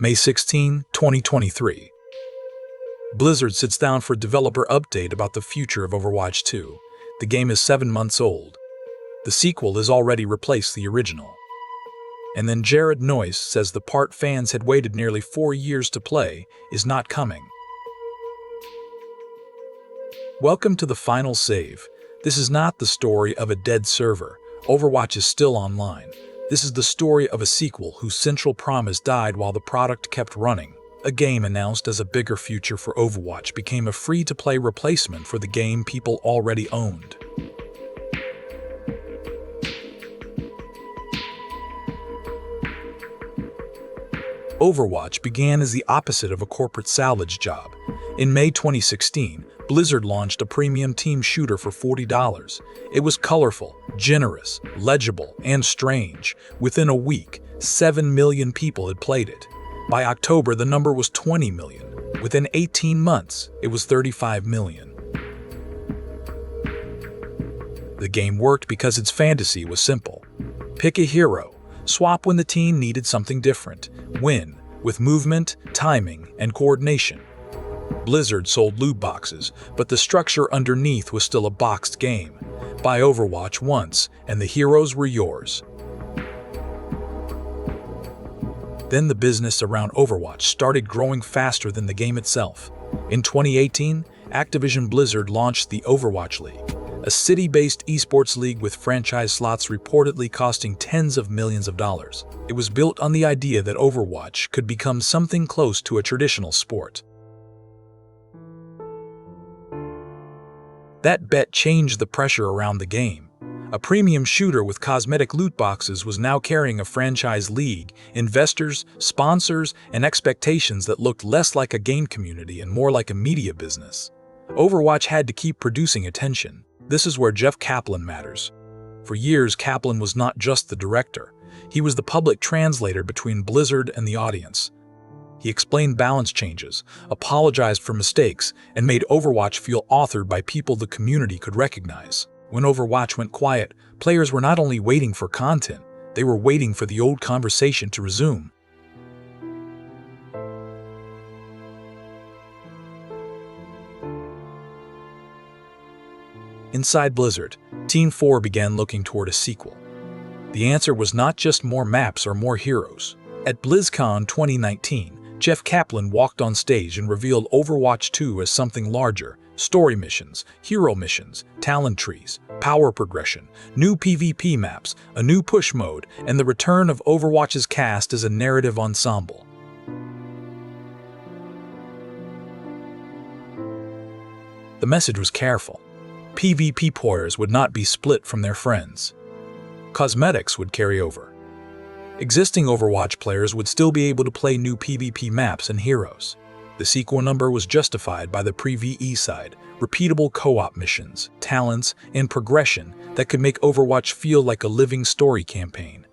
May 16, 2023. Blizzard sits down for a developer update about the future of Overwatch 2. The game is 7 months old. The sequel has already replaced the original. And then Jared Neuss says the part fans had waited nearly 4 years to play is not coming. Welcome to the final save. This is not the story of a dead server. Overwatch is still online. This is the story of a sequel whose central promise died while the product kept running. A game announced as a bigger future for Overwatch became a free-to-play replacement for the game people already owned. Overwatch began as the opposite of a corporate salvage job. In May 2016, Blizzard launched a premium team shooter for $40. It was colorful, generous, legible, and strange. Within a week, 7 million people had played it. By October, the number was 20 million. Within 18 months, it was 35 million. The game worked because its fantasy was simple. Pick a hero, swap when the team needed something different, win with movement, timing, and coordination. Blizzard sold loot boxes, but the structure underneath was still a boxed game. Buy Overwatch once, and the heroes were yours. Then the business around Overwatch started growing faster than the game itself. In 2018, Activision Blizzard launched the Overwatch League, a city-based esports league with franchise slots reportedly costing tens of millions of dollars. It was built on the idea that Overwatch could become something close to a traditional sport. That bet changed the pressure around the game. A premium shooter with cosmetic loot boxes was now carrying a franchise league, investors, sponsors, and expectations that looked less like a game community and more like a media business. Overwatch had to keep producing attention. This is where Jeff Kaplan matters. For years, Kaplan was not just the director. He was the public translator between Blizzard and the audience. He explained balance changes, apologized for mistakes, and made Overwatch feel authored by people the community could recognize. When Overwatch went quiet, players were not only waiting for content, they were waiting for the old conversation to resume. Inside Blizzard, Team 4 began looking toward a sequel. The answer was not just more maps or more heroes. At BlizzCon 2019, Jeff Kaplan walked on stage and revealed Overwatch 2 as something larger: story missions, hero missions, talent trees, power progression, new PvP maps, a new push mode, and the return of Overwatch's cast as a narrative ensemble. The message was careful. PvP players would not be split from their friends. Cosmetics would carry over. Existing Overwatch players would still be able to play new PvP maps and heroes. The sequel number was justified by the pre-VE side, repeatable co-op missions, talents, and progression that could make Overwatch feel like a living story campaign.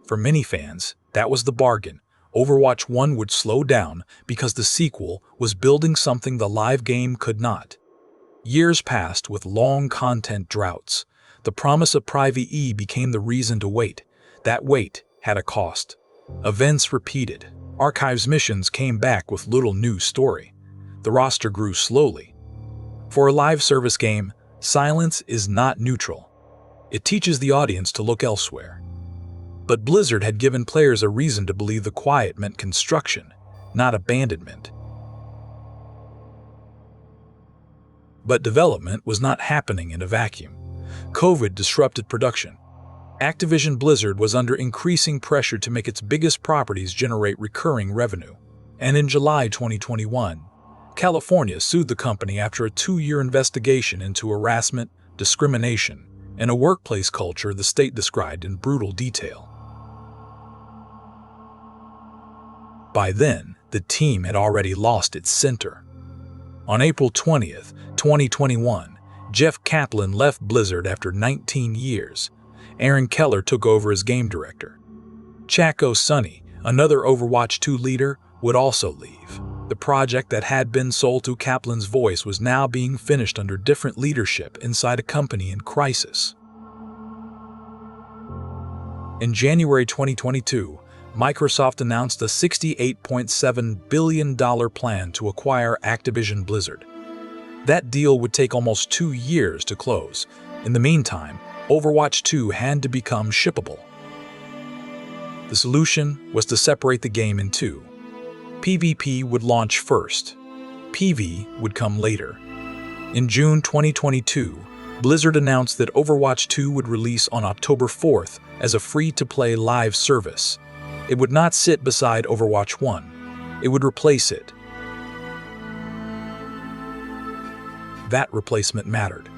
For many fans, that was the bargain. Overwatch 1 would slow down because the sequel was building something the live game could not. Years passed with long content droughts. The promise of Pri-VE became the reason to wait. That wait had a cost. Events repeated. Archives missions came back with little new story. The roster grew slowly. For a live service game, silence is not neutral. It teaches the audience to look elsewhere. But Blizzard had given players a reason to believe the quiet meant construction, not abandonment. But development was not happening in a vacuum. COVID disrupted production. Activision Blizzard was under increasing pressure to make its biggest properties generate recurring revenue. And in July 2021, California sued the company after a 2-year investigation into harassment, discrimination, and a workplace culture the state described in brutal detail. By then, the team had already lost its center. On April 20th, 2021, Jeff Kaplan left Blizzard after 19 years. Aaron Keller took over as game director. Chaco Sonny, another Overwatch 2 leader, would also leave. The project that had been sold to Kaplan's voice was now being finished under different leadership inside a company in crisis. In January 2022, Microsoft announced a $68.7 billion plan to acquire Activision Blizzard. That deal would take almost 2 years to close. In the meantime, Overwatch 2 had to become shippable. The solution was to separate the game in two. PvP would launch first. PvE would come later. In June 2022, Blizzard announced that Overwatch 2 would release on October 4th as a free-to-play live service. It would not sit beside Overwatch 1. It would replace it. That replacement mattered.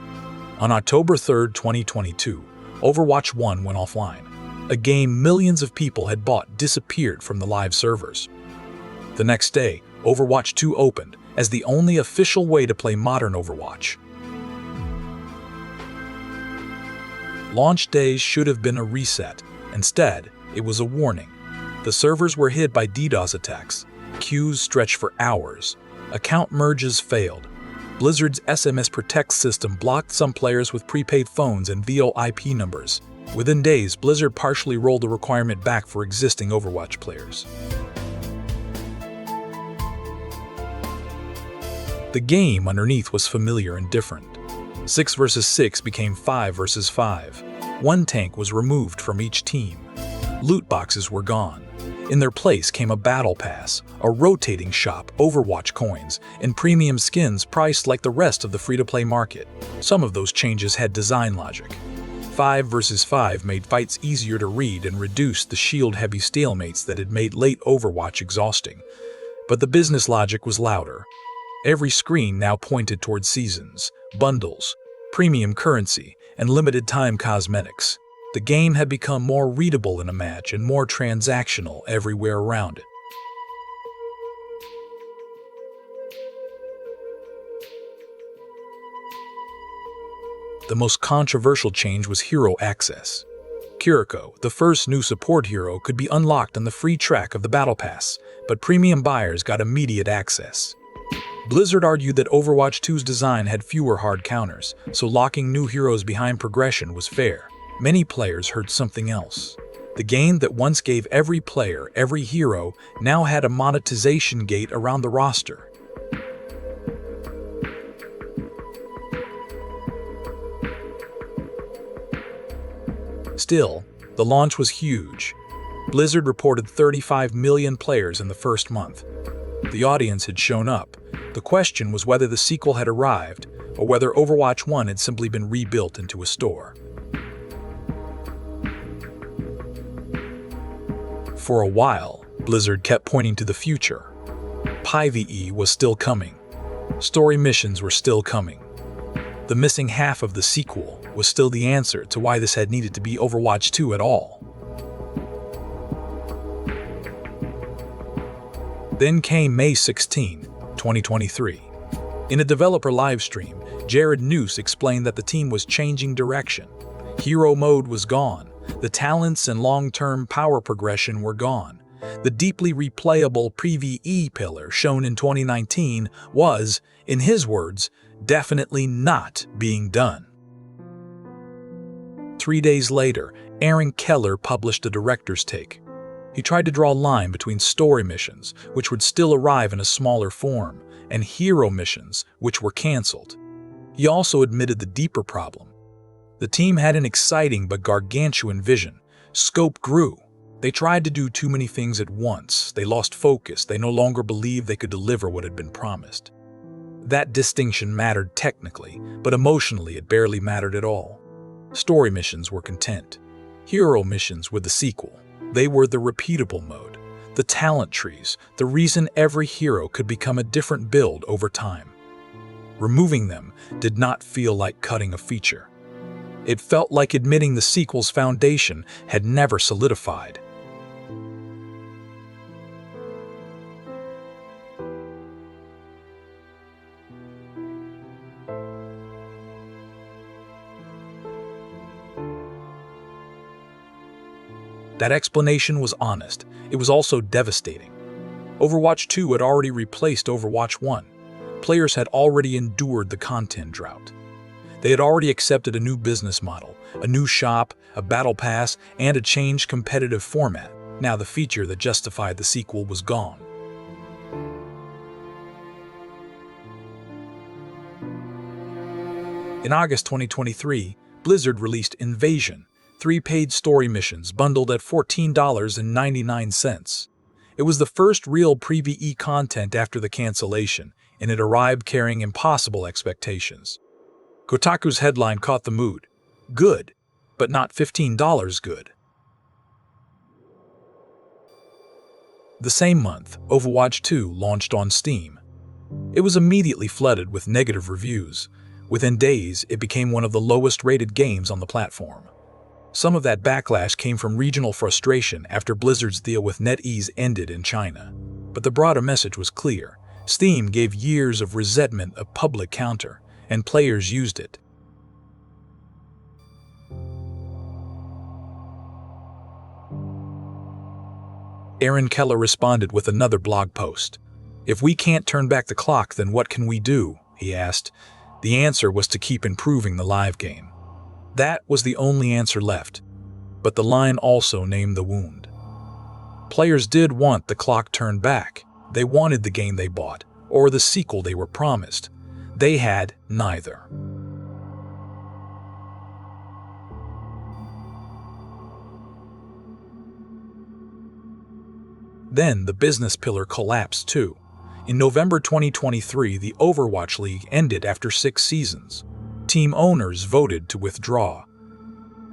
On October 3, 2022, Overwatch 1 went offline. A game millions of people had bought disappeared from the live servers. The next day, Overwatch 2 opened as the only official way to play modern Overwatch. Launch days should have been a reset. Instead, it was a warning. The servers were hit by DDoS attacks. Queues stretched for hours. Account merges failed. Blizzard's SMS Protect system blocked some players with prepaid phones and VoIP numbers. Within days, Blizzard partially rolled the requirement back for existing Overwatch players. The game underneath was familiar and different. 6 versus 6 became 5 versus 5. One tank was removed from each team. Loot boxes were gone. In their place came a battle pass, a rotating shop, Overwatch coins, and premium skins priced like the rest of the free-to-play market. Some of those changes had design logic. 5 versus 5 made fights easier to read and reduced the shield-heavy stalemates that had made late Overwatch exhausting. But the business logic was louder. Every screen now pointed towards seasons, bundles, premium currency, and limited-time cosmetics. The game had become more readable in a match and more transactional everywhere around it. The most controversial change was hero access. Kiriko, the first new support hero, could be unlocked on the free track of the Battle Pass, but premium buyers got immediate access. Blizzard argued that Overwatch 2's design had fewer hard counters, so locking new heroes behind progression was fair. Many players heard something else. The game that once gave every player, every hero, now had a monetization gate around the roster. Still, the launch was huge. Blizzard reported 35 million players in the first month. The audience had shown up. The question was whether the sequel had arrived, or whether Overwatch 1 had simply been rebuilt into a store. For a while, Blizzard kept pointing to the future. PvE was still coming. Story missions were still coming. The missing half of the sequel was still the answer to why this had needed to be Overwatch 2 at all. Then came May 16, 2023. In a developer livestream, Jared Neuss explained that the team was changing direction. Hero mode was gone. The talents and long-term power progression were gone. The deeply replayable PvE pillar shown in 2019 was, in his words, definitely not being done. 3 days later, Aaron Keller published a director's take. He tried to draw a line between story missions, which would still arrive in a smaller form, and hero missions, which were canceled. He also admitted the deeper problem. The team had an exciting but gargantuan vision. Scope grew. They tried to do too many things at once. They lost focus. They no longer believed they could deliver what had been promised. That distinction mattered technically, but emotionally it barely mattered at all. Story missions were content. Hero missions were the sequel. They were the repeatable mode, the talent trees, the reason every hero could become a different build over time. Removing them did not feel like cutting a feature. It felt like admitting the sequel's foundation had never solidified. That explanation was honest. It was also devastating. Overwatch 2 had already replaced Overwatch 1. Players had already endured the content drought. They had already accepted a new business model, a new shop, a battle pass, and a changed competitive format. Now the feature that justified the sequel was gone. In August 2023, Blizzard released Invasion, 3 paid story missions bundled at $14.99. It was the first real PvE content after the cancellation, and it arrived carrying impossible expectations. Kotaku's headline caught the mood. Good, but not $15 good. The same month, Overwatch 2 launched on Steam. It was immediately flooded with negative reviews. Within days, it became one of the lowest-rated games on the platform. Some of that backlash came from regional frustration after Blizzard's deal with NetEase ended in China. But the broader message was clear. Steam gave years of resentment a public counter, and players used it. Aaron Keller responded with another blog post. "If we can't turn back the clock, then what can we do?" he asked. The answer was to keep improving the live game. That was the only answer left. But the line also named the wound. Players did want the clock turned back. They wanted the game they bought, or the sequel they were promised. They had neither. Then the business pillar collapsed too. In November 2023, the Overwatch League ended after 6 seasons. Team owners voted to withdraw.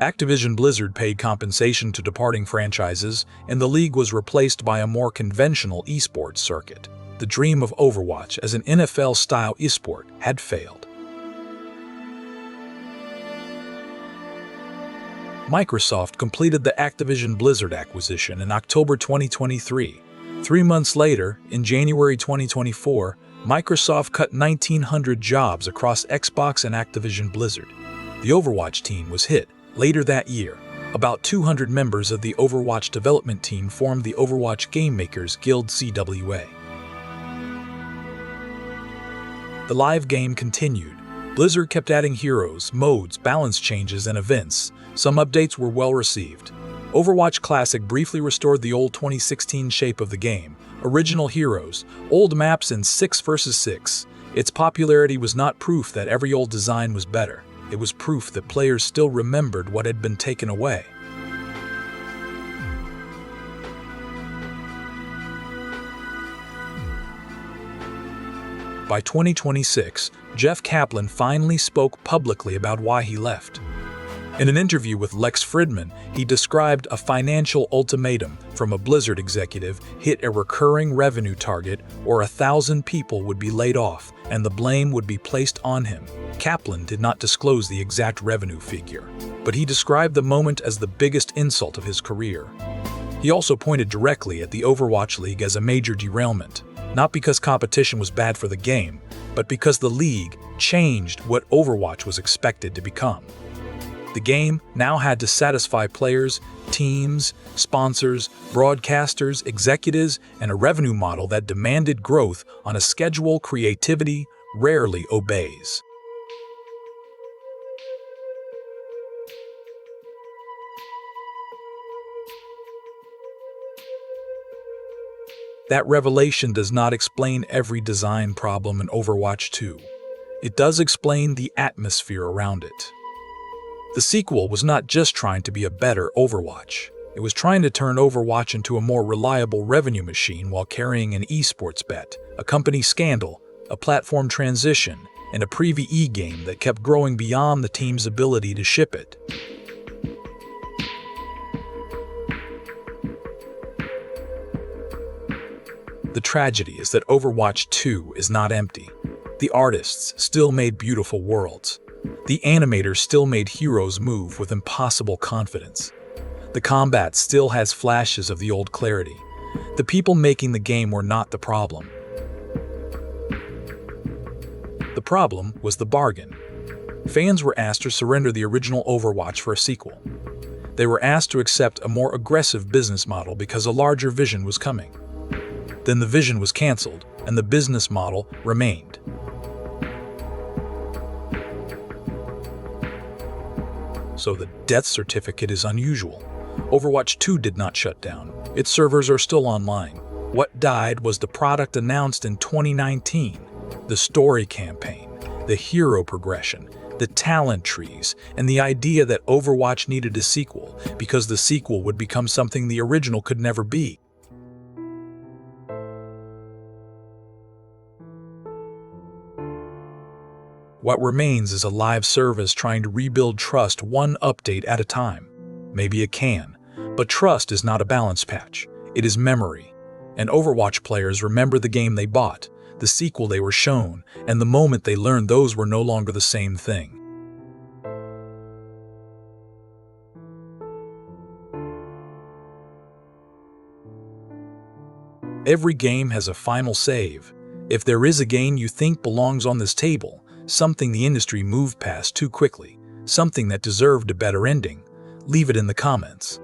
Activision Blizzard paid compensation to departing franchises, and the league was replaced by a more conventional esports circuit. The dream of Overwatch as an NFL-style esport had failed. Microsoft completed the Activision Blizzard acquisition in October 2023. 3 months later, in January 2024, Microsoft cut 1,900 jobs across Xbox and Activision Blizzard. The Overwatch team was hit. Later that year, about 200 members of the Overwatch development team formed the Overwatch Game Makers Guild CWA. The live game continued. Blizzard kept adding heroes, modes, balance changes, and events. Some updates were well received. Overwatch Classic briefly restored the old 2016 shape of the game, original heroes, old maps, and 6 vs 6. Its popularity was not proof that every old design was better. It was proof that players still remembered what had been taken away. By 2026, Jeff Kaplan finally spoke publicly about why he left. In an interview with Lex Fridman, he described a financial ultimatum from a Blizzard executive: hit a recurring revenue target or 1,000 people would be laid off, and the blame would be placed on him. Kaplan did not disclose the exact revenue figure, but he described the moment as the biggest insult of his career. He also pointed directly at the Overwatch League as a major derailment, not because competition was bad for the game, but because the league changed what Overwatch was expected to become. The game now had to satisfy players, teams, sponsors, broadcasters, executives, and a revenue model that demanded growth on a schedule creativity rarely obeys. That revelation does not explain every design problem in Overwatch 2. It does explain the atmosphere around it. The sequel was not just trying to be a better Overwatch. It was trying to turn Overwatch into a more reliable revenue machine while carrying an esports bet, a company scandal, a platform transition, and a PvE game that kept growing beyond the team's ability to ship it. The tragedy is that Overwatch 2 is not empty. The artists still made beautiful worlds. The animators still made heroes move with impossible confidence. The combat still has flashes of the old clarity. The people making the game were not the problem. The problem was the bargain. Fans were asked to surrender the original Overwatch for a sequel. They were asked to accept a more aggressive business model because a larger vision was coming. Then the vision was canceled, and the business model remained. so the death certificate is unusual. Overwatch 2 did not shut down. Its servers are still online. What died was the product announced in 2019. The story campaign, the hero progression, the talent trees, and the idea that Overwatch needed a sequel because the sequel would become something the original could never be. What remains is a live service trying to rebuild trust one update at a time. Maybe it can, but trust is not a balance patch. It is memory. And Overwatch players remember the game they bought, the sequel they were shown, and the moment they learned those were no longer the same thing. Every game has a final save. If there is a game you think belongs on this table, something the industry moved past too quickly, something that deserved a better ending, leave it in the comments.